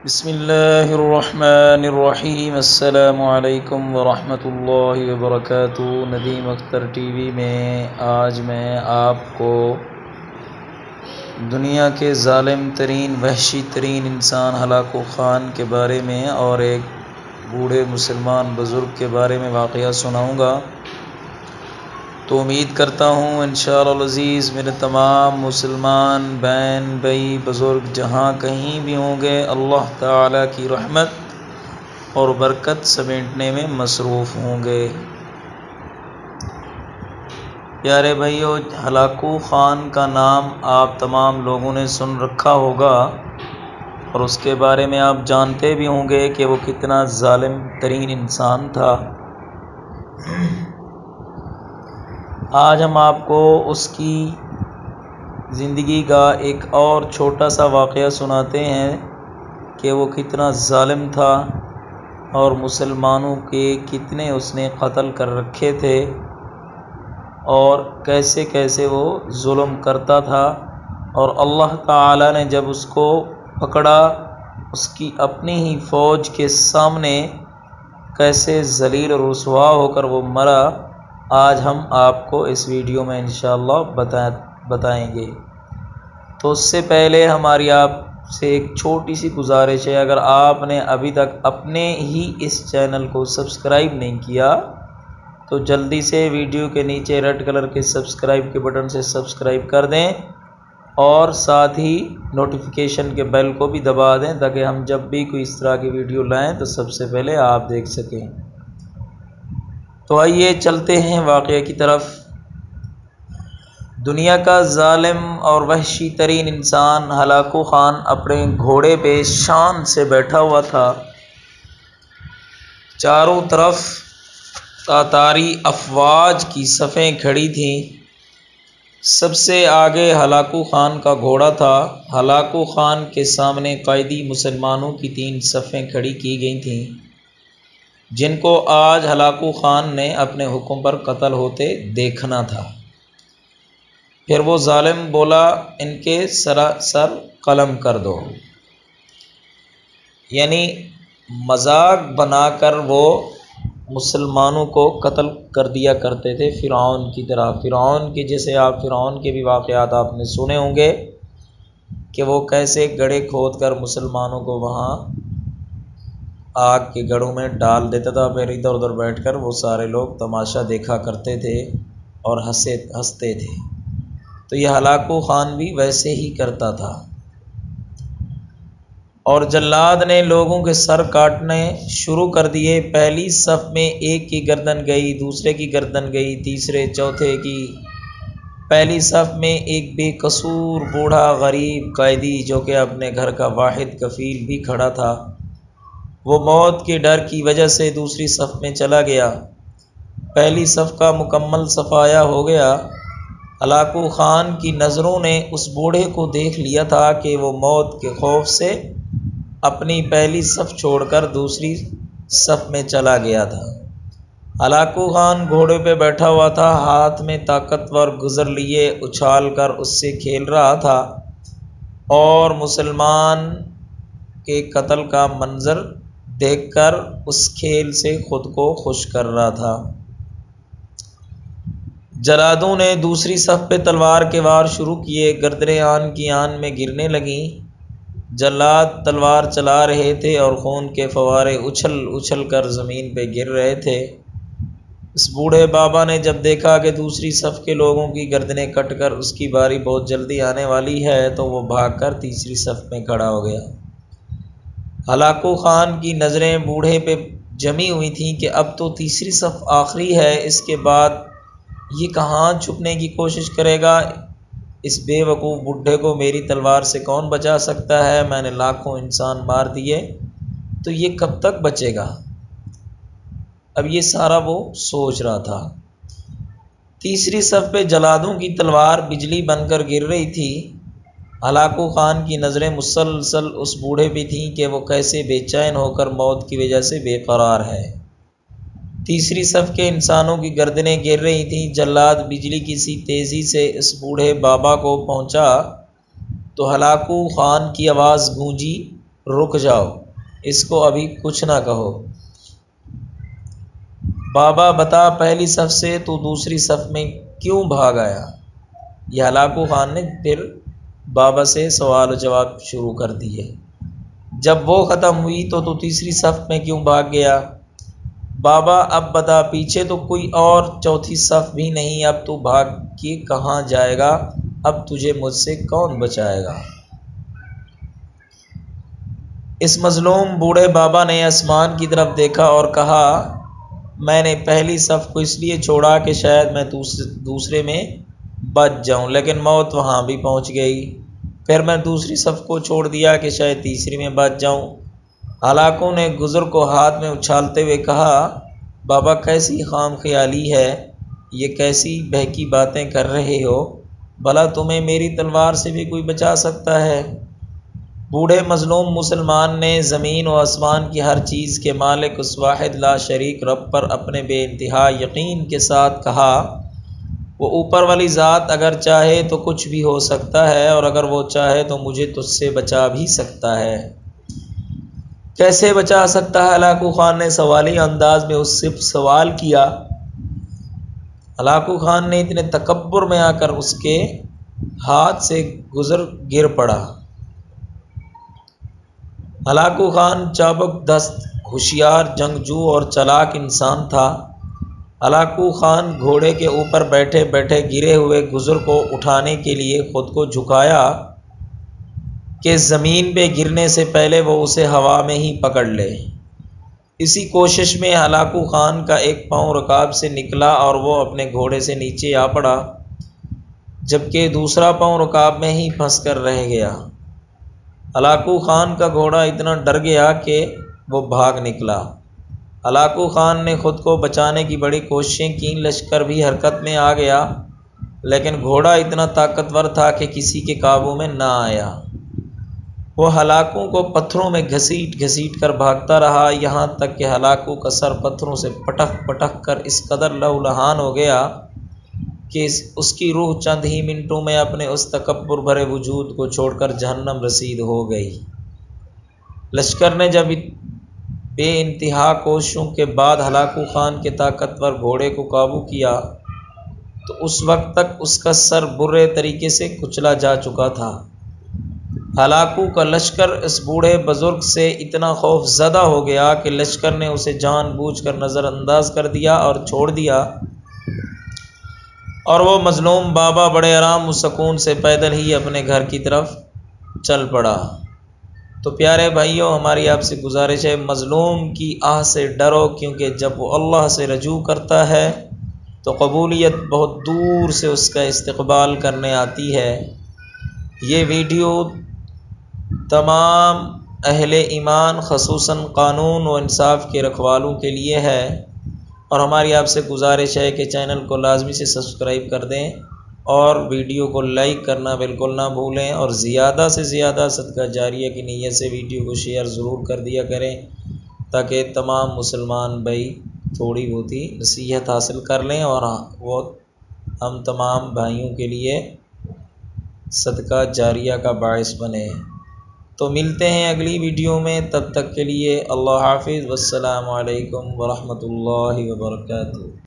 بسم اللہ الرحمن الرحیم۔ السلام علیکم ورحمۃ اللہ وبرکاتہ۔ ندیم اختر ٹی وی میں آج میں آپ کو دنیا کے ظالم ترین وحشی ترین انسان ہلاکو خان کے بارے میں اور ایک بوڑھے مسلمان بزرگ کے بارے میں واقعہ سناؤں گا۔ تو امید کرتا ہوں انشاءاللہ العزیز میرے تمام مسلمان بہن بھائی بزرگ جہاں کہیں بھی ہوں گے اللہ تعالیٰ کی رحمت اور برکت سمیٹنے میں مصروف ہوں گے۔ پیارے بھائیو، ہلاکو خان کا نام آپ تمام لوگوں نے سن رکھا ہوگا اور اس کے بارے میں آپ جانتے بھی ہوں گے کہ وہ کتنا ظالم ترین انسان تھا۔ آج ہم آپ کو اس کی زندگی کا ایک اور چھوٹا سا واقعہ سناتے ہیں کہ وہ کتنا ظالم تھا اور مسلمانوں کے کتنے اس نے قتل کر رکھے تھے اور کیسے کیسے وہ ظلم کرتا تھا، اور اللہ تعالیٰ نے جب اس کو پکڑا اس کی اپنی ہی فوج کے سامنے کیسے ذلیل اور رسوا ہو کر وہ مرا، آج ہم آپ کو اس ویڈیو میں انشاءاللہ بتائیں گے۔ تو اس سے پہلے ہماری آپ سے ایک چھوٹی سی گزارش ہے، اگر آپ نے ابھی تک اپنے ہی اس چینل کو سبسکرائب نہیں کیا تو جلدی سے ویڈیو کے نیچے ریڈ کلر کے سبسکرائب کے بٹن سے سبسکرائب کر دیں اور ساتھ ہی نوٹیفیکیشن کے بیل کو بھی دبا دیں تاکہ ہم جب بھی کوئی اس طرح کی ویڈیو لائیں تو سب سے پہلے آپ دیکھ سکیں۔ تو آئیے چلتے ہیں واقعہ کی طرف۔ دنیا کا ظالم اور وحشی ترین انسان ہلاکو خان اپنے گھوڑے پہ شان سے بیٹھا ہوا تھا۔ چاروں طرف تاتاری افواج کی صفیں کھڑی تھیں۔ سب سے آگے ہلاکو خان کا گھوڑا تھا۔ ہلاکو خان کے سامنے قائدی مسلمانوں کی 3 صفیں کھڑی کی گئی تھیں جن کو آج ہلاکو خان نے اپنے حکم پر قتل ہوتے دیکھنا تھا۔ پھر وہ ظالم بولا، ان کے سر قلم کر دو، یعنی مذاق بنا کر وہ مسلمانوں کو قتل کر دیا کرتے تھے فرعون کی طرح۔ فرعون کے جیسے آپ فرعون کے بھی واقعات آپ نے سنے ہوں گے کہ وہ کیسے گڑھے کھود کر مسلمانوں کو وہاں آگ کے گڑھوں میں ڈال دیتا تھا، پھر ادھر ادھر بیٹھ کر وہ سارے لوگ تماشا دیکھا کرتے تھے اور ہنستے تھے۔ تو یہ ہلاکو خان بھی ویسے ہی کرتا تھا، اور جلاد نے لوگوں کے سر کاٹنے شروع کر دیے۔ پہلی صف میں ایک کی گردن گئی، دوسرے کی گردن گئی، تیسرے چوتھے کی۔ پہلی صف میں ایک بے قصور بوڑھا غریب قائدی جو کہ اپنے گھر کا واحد کفیل بھی کھڑا تھا، وہ موت کے ڈر کی وجہ سے دوسری صف میں چلا گیا۔ پہلی صف کا مکمل صفایا ہو گیا۔ ہلاکو خان کی نظروں نے اس بوڑھے کو دیکھ لیا تھا کہ وہ موت کے خوف سے اپنی پہلی صف چھوڑ کر دوسری صف میں چلا گیا تھا۔ ہلاکو خان گھوڑے پہ بیٹھا ہوا تھا، ہاتھ میں طاقتور گزر لیے اچھال کر اس سے کھیل رہا تھا اور مسلمان کے قتل کا منظر دیکھ کر اس کھیل سے خود کو خوش کر رہا تھا۔ جلادوں نے دوسری صف پہ تلوار کے وار شروع کیے، گردنیں آن کی آن میں گرنے لگیں۔ جلاد تلوار چلا رہے تھے اور خون کے فوارے اچھل اچھل کر زمین پہ گر رہے تھے۔ اس بوڑھے بابا نے جب دیکھا کہ دوسری صف کے لوگوں کی گردنیں کٹ کر اس کی باری بہت جلدی آنے والی ہے تو وہ بھاگ کر تیسری صف میں کھڑا ہو گیا۔ ہلاکو خان کی نظریں بوڑھے پہ جمی ہوئی تھیں کہ اب تو تیسری صف آخری ہے، اس کے بعد یہ کہاں چھپنے کی کوشش کرے گا؟ اس بے وقوف بڈھے کو میری تلوار سے کون بچا سکتا ہے؟ میں نے لاکھوں انسان مار دیے تو یہ کب تک بچے گا؟ اب یہ سارا وہ سوچ رہا تھا۔ تیسری صف پہ جلادوں کی تلوار بجلی بن کر گر رہی تھی۔ ہلاکو خان کی نظریں مسلسل اس بوڑھے پہ تھیں کہ وہ کیسے بے چین ہو کر موت کی وجہ سے بے قرار ہے۔ تیسری صف کے انسانوں کی گردنیں گر رہی تھیں۔ جلاد بجلی کی سی تیزی سے اس بوڑھے بابا کو پہنچا تو ہلاکو خان کی آواز گونجی، رک جاؤ، اس کو ابھی کچھ نہ کہو۔ بابا بتا، پہلی صف سے تو دوسری صف میں کیوں بھاگ آیا؟ یہ ہلاکو خان نے پھر بابا سے سوال و جواب شروع کر دیے۔ جب وہ ختم ہوئی تو تیسری صف میں کیوں بھاگ گیا؟ بابا اب بتا، پیچھے تو کوئی اور چوتھی صف بھی نہیں، اب تو بھاگ کے کہاں جائے گا؟ اب تجھے مجھ سے کون بچائے گا؟ اس مظلوم بوڑھے بابا نے آسمان کی طرف دیکھا اور کہا، میں نے پہلی صف کو اس لیے چھوڑا کہ شاید میں دوسرے میں بچ جاؤں، لیکن موت وہاں بھی پہنچ گئی۔ پھر میں دوسری صف کو چھوڑ دیا کہ شاید تیسری میں بچ جاؤں۔ ہلاکوں نے گزر کو ہاتھ میں اچھالتے ہوئے کہا، بابا کیسی خام خیالی ہے، یہ کیسی بہکی باتیں کر رہے ہو؟ بھلا تمہیں میری تلوار سے بھی کوئی بچا سکتا ہے؟ بوڑھے مظلوم مسلمان نے زمین و آسمان کی ہر چیز کے مالک اس واحد لا شریک رب پر اپنے بے انتہا یقین کے ساتھ کہا، وہ اوپر والی ذات اگر چاہے تو کچھ بھی ہو سکتا ہے، اور اگر وہ چاہے تو مجھے تجھ سے بچا بھی سکتا ہے۔ کیسے بچا سکتا ہے؟ ہلاکو خان نے سوالی انداز میں اس سے سوال کیا۔ ہلاکو خان نے اتنے تکبر میں آ کر اس کے ہاتھ سے گر پڑا۔ ہلاکو خان چابک دست، ہوشیار جنگجو اور چالاک انسان تھا۔ ہلاکو خان گھوڑے کے اوپر بیٹھے بیٹھے گرے ہوئے گزر کو اٹھانے کے لیے خود کو جھکایا کہ زمین پہ گرنے سے پہلے وہ اسے ہوا میں ہی پکڑ لے۔ اسی کوشش میں ہلاکو خان کا ایک پاؤں رکاب سے نکلا اور وہ اپنے گھوڑے سے نیچے آ پڑا، جبکہ دوسرا پاؤں رکاب میں ہی پھنس کر رہ گیا۔ ہلاکو خان کا گھوڑا اتنا ڈر گیا کہ وہ بھاگ نکلا۔ ہلاکو خان نے خود کو بچانے کی بڑی کوششیں کیں، لشکر بھی حرکت میں آ گیا، لیکن گھوڑا اتنا طاقتور تھا کہ کسی کے قابو میں نہ آیا۔ وہ ہلاکوں کو پتھروں میں گھسیٹ گھسیٹ کر بھاگتا رہا، یہاں تک کہ ہلاکو کا سر پتھروں سے پٹک پٹک کر اس قدر لہولہان ہو گیا کہ اس کی روح چند ہی منٹوں میں اپنے اس تکبر بھرے وجود کو چھوڑ کر جہنم رسید ہو گئی۔ لشکر نے جب بے انتہا کوششوں کے بعد ہلاکو خان کے طاقتور گھوڑے کو قابو کیا تو اس وقت تک اس کا سر برے طریقے سے کچلا جا چکا تھا۔ ہلاکو کا لشکر اس بوڑھے بزرگ سے اتنا خوف زدہ ہو گیا کہ لشکر نے اسے جان بوجھ کر نظر انداز کر دیا اور چھوڑ دیا، اور وہ مظلوم بابا بڑے آرام و سکون سے پیدل ہی اپنے گھر کی طرف چل پڑا۔ تو پیارے بھائیوں، ہماری آپ سے گزارش ہے، مظلوم کی آہ سے ڈرو، کیونکہ جب وہ اللہ سے رجوع کرتا ہے تو قبولیت بہت دور سے اس کا استقبال کرنے آتی ہے۔ یہ ویڈیو تمام اہل ایمان خصوصاً قانون و انصاف کے رکھوالوں کے لیے ہے، اور ہماری آپ سے گزارش ہے کہ چینل کو لازمی سے سبسکرائب کر دیں اور ویڈیو کو لائک کرنا بالکل نہ بھولیں، اور زیادہ سے زیادہ صدقہ جاریہ کی نیت سے ویڈیو کو شیئر ضرور کر دیا کریں، تاکہ تمام مسلمان بھائی تھوڑی بہت ہی نصیحت حاصل کر لیں اور وہ ہم تمام بھائیوں کے لیے صدقہ جاریہ کا باعث بنے۔ تو ملتے ہیں اگلی ویڈیو میں، تب تک کے لیے اللہ حافظ، والسلام علیکم ورحمۃ اللہ وبرکاتہ۔